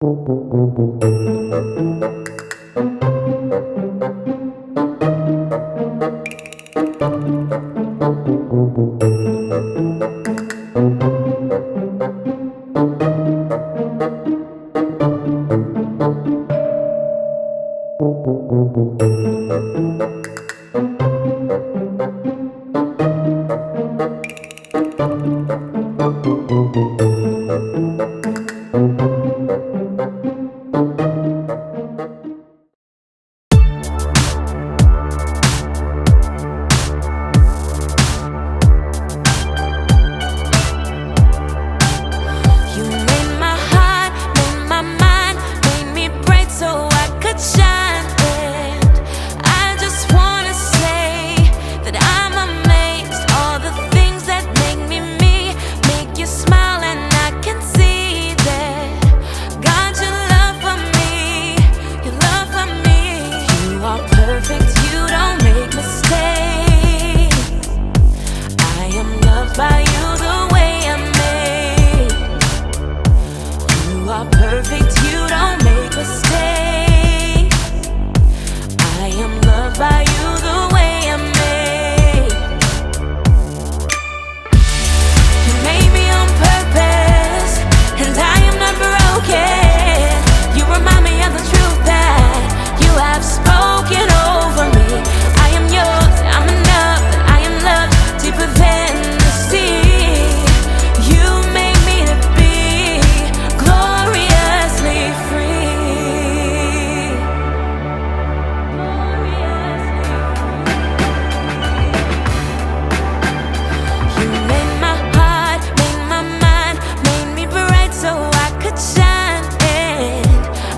You made my heart, made my mind, made me bright so I could shine. And I just wanna say that I'm amazed. All the things that make me me, make you smile, and I can see that God, your love for me, your love for me. You are perfect, you don't make mistakes. I am loved by you the way I'm made. You are perfect, you don't make mistakes. I am loved by you the way I'm made. You made me on purpose, and I am not broken. You remind me of the truth that you have spoken over me. I am yours, I'm enough, and I am loved deeper than the sea. You made me to be gloriously free. You made my heart, made my mind, made me bright so I could shine. And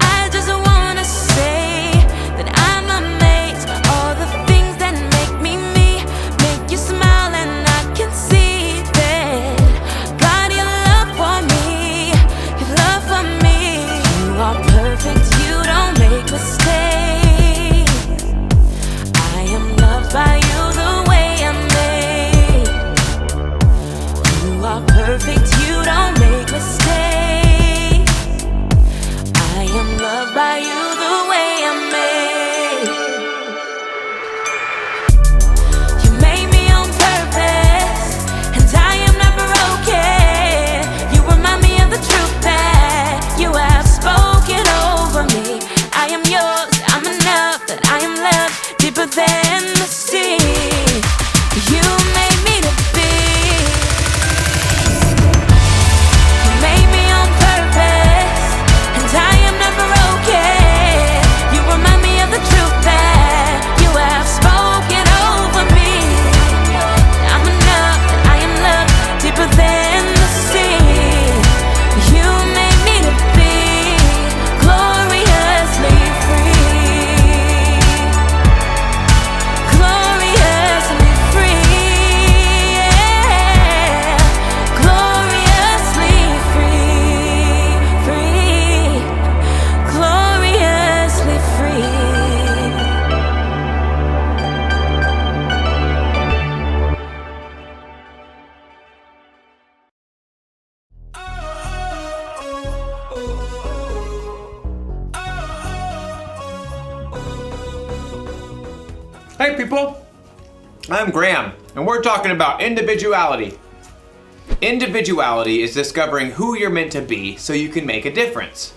I just wanna say that I'm amazed. All the things that make me me, make you smile, and I can see that God, your love for me, your love for me. You are perfect, you don't make mistakes. I am loved by you the way I'm made. You are perfect, you don't make mistakes. I am loved by you the way I'm made. You made me on purpose, and I am not broken. You remind me of the truth that you have spoken over me. I am yours, I'm enough, that I am loved deeper than the sea. You made me to be. You made me on purpose, and I am not broken. You remind me of the truth that you have spoken over me. I'm enough, that I am loved deeper than the sea. You made me to be gloriously free. Gloriously free, yeah. Gloriously free, free. Gloriously free. Hey people, I'm Graham, and we're talking about individuality. Individuality is discovering who you're meant to be so you can make a difference.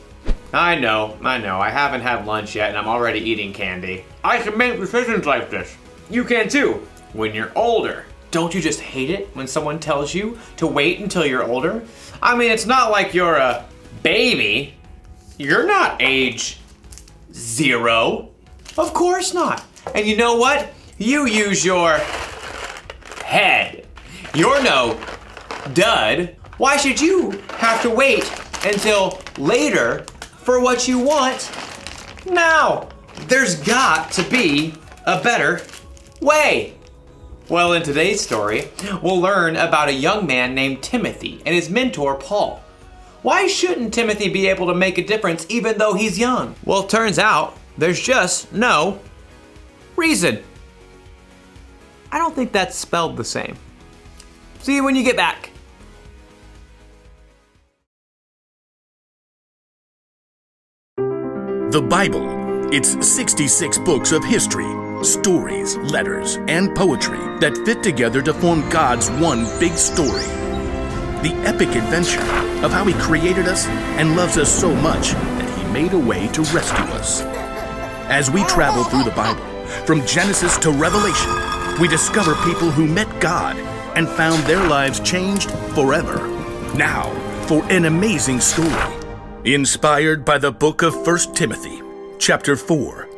I know, I haven't had lunch yet and I'm already eating candy. I can make decisions like this. You can too, when you're older. Don't you just hate it when someone tells you to wait until you're older? I mean, it's not like you're a baby. You're not age 0. Of course not. And you know what? You use your head. You're no dud. Why should you have to wait until later for what you want now? There's got to be a better way. Well, in today's story, we'll learn about a young man named Timothy and his mentor, Paul. Why shouldn't Timothy be able to make a difference even though he's young? Well, it turns out there's just no reason. I don't think that's spelled the same. See you when you get back. The Bible. It's 66 books of history, stories, letters, and poetry that fit together to form God's one big story. The epic adventure of how He created us and loves us so much that He made a way to rescue us. As we travel through the Bible, from Genesis to Revelation, we discover people who met God and found their lives changed forever. Now, for an amazing story, inspired by the book of 1 Timothy, chapter 4,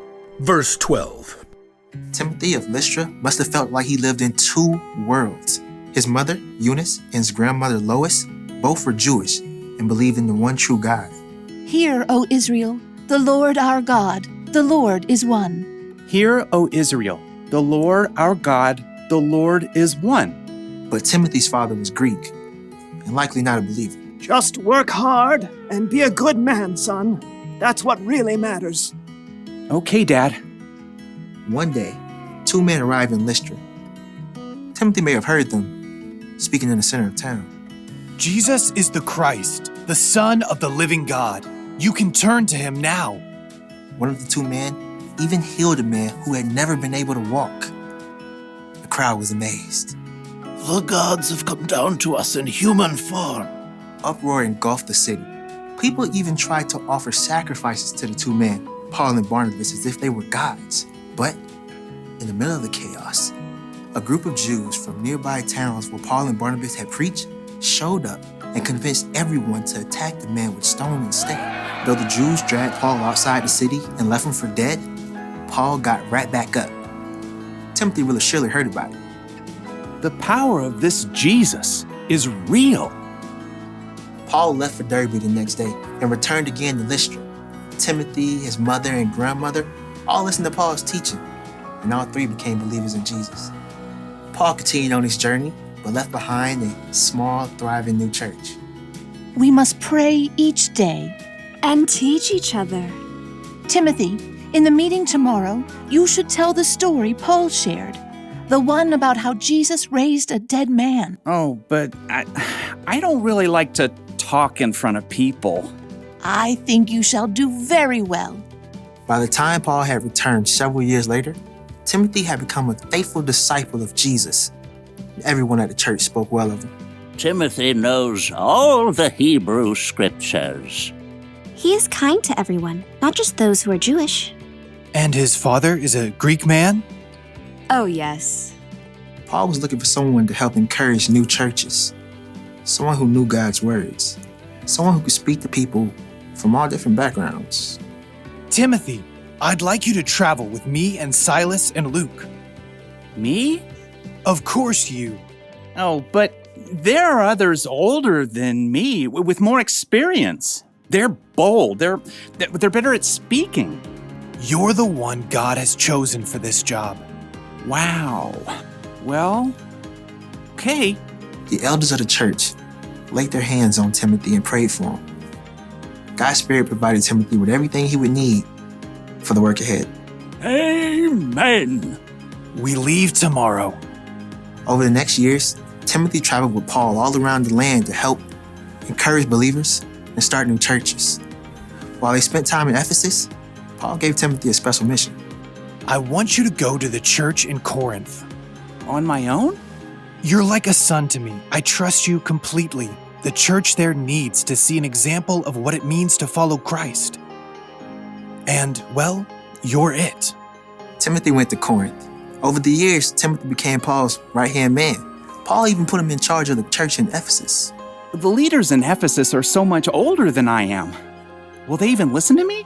verse 12. Timothy of Lystra must have felt like he lived in two worlds. His mother, Eunice, and his grandmother, Lois, both were Jewish and believed in the one true God. Hear, O Israel, the Lord our God, the Lord is one. Hear, O Israel, the Lord our God, the Lord is one. But Timothy's father was Greek and likely not a believer. Just work hard and be a good man, son. That's what really matters. Okay, Dad. One day, two men arrived in Lystra. Timothy may have heard them speaking in the center of town. Jesus is the Christ, the Son of the living God. You can turn to Him now. One of the two men even healed a man who had never been able to walk. The crowd was amazed. The gods have come down to us in human form. Uproar engulfed the city. People even tried to offer sacrifices to the two men, Paul and Barnabas, as if they were gods. But in the middle of the chaos, a group of Jews from nearby towns where Paul and Barnabas had preached showed up and convinced everyone to attack the man with stone instead. Though the Jews dragged Paul outside the city and left him for dead, Paul got right back up. Timothy really surely heard about it. The power of this Jesus is real. Paul left for Derbe the next day and returned again to Lystra. Timothy, his mother, and grandmother all listened to Paul's teaching, and all three became believers in Jesus. Paul continued on his journey, but left behind a small, thriving new church. We must pray each day. And teach each other. Timothy, in the meeting tomorrow, you should tell the story Paul shared, the one about how Jesus raised a dead man. Oh, but I don't really like to talk in front of people. I think you shall do very well. By the time Paul had returned several years later, Timothy had become a faithful disciple of Jesus. Everyone at the church spoke well of him. Timothy knows all the Hebrew scriptures. He is kind to everyone, not just those who are Jewish. And his father is a Greek man? Oh, yes. Paul was looking for someone to help encourage new churches, someone who knew God's words, someone who could speak to people from all different backgrounds. Timothy, I'd like you to travel with me and Silas and Luke. Me? Of course you. Oh, but there are others older than me with more experience. They're bold. They're better at speaking. You're the one God has chosen for this job. Wow. Well, okay. The elders of the church laid their hands on Timothy and prayed for him. God's Spirit provided Timothy with everything he would need for the work ahead. Amen. We leave tomorrow. Over the next years, Timothy traveled with Paul all around the land to help encourage believers and start new churches. While they spent time in Ephesus, Paul gave Timothy a special mission. I want you to go to the church in Corinth. On my own? You're like a son to me. I trust you completely. The church there needs to see an example of what it means to follow Christ. And, well, you're it. Timothy went to Corinth. Over the years, Timothy became Paul's right-hand man. Paul even put him in charge of the church in Ephesus. The leaders in Ephesus are so much older than I am. Will they even listen to me?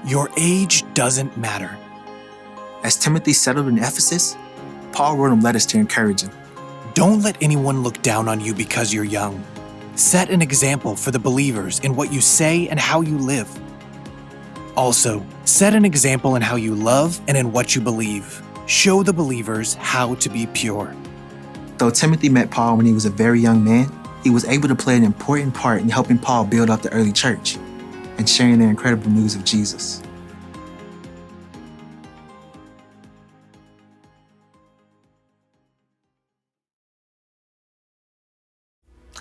Your age doesn't matter. As Timothy settled in Ephesus, Paul wrote him letters to encourage him. Don't let anyone look down on you because you're young. Set an example for the believers in what you say and how you live. Also, set an example in how you love and in what you believe. Show the believers how to be pure. Though Timothy met Paul when he was a very young man, he was able to play an important part in helping Paul build up the early church and sharing their incredible news of Jesus.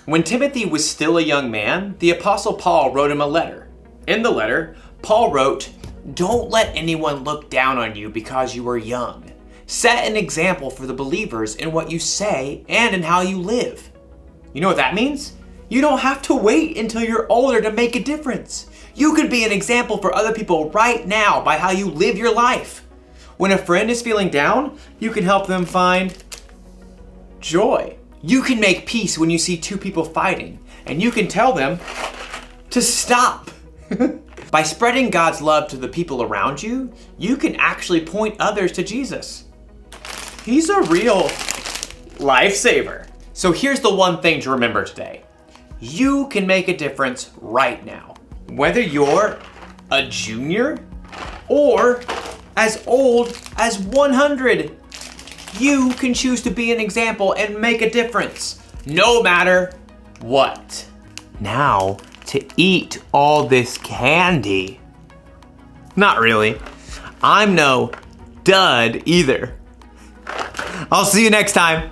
When Timothy was still a young man, the Apostle Paul wrote him a letter. In the letter, Paul wrote, Don't let anyone look down on you because you are young. Set an example for the believers in what you say and in how you live. You know what that means? You don't have to wait until you're older to make a difference. You could be an example for other people right now by how you live your life. When a friend is feeling down, you can help them find joy. You can make peace when you see two people fighting, and you can tell them to stop. By spreading God's love to the people around you, you can actually point others to Jesus. He's a real lifesaver. So here's the one thing to remember today. You can make a difference right now. Whether you're a junior or as old as 100, you can choose to be an example and make a difference, no matter what. Now, to eat all this candy. Not really. I'm no dud either. I'll see you next time.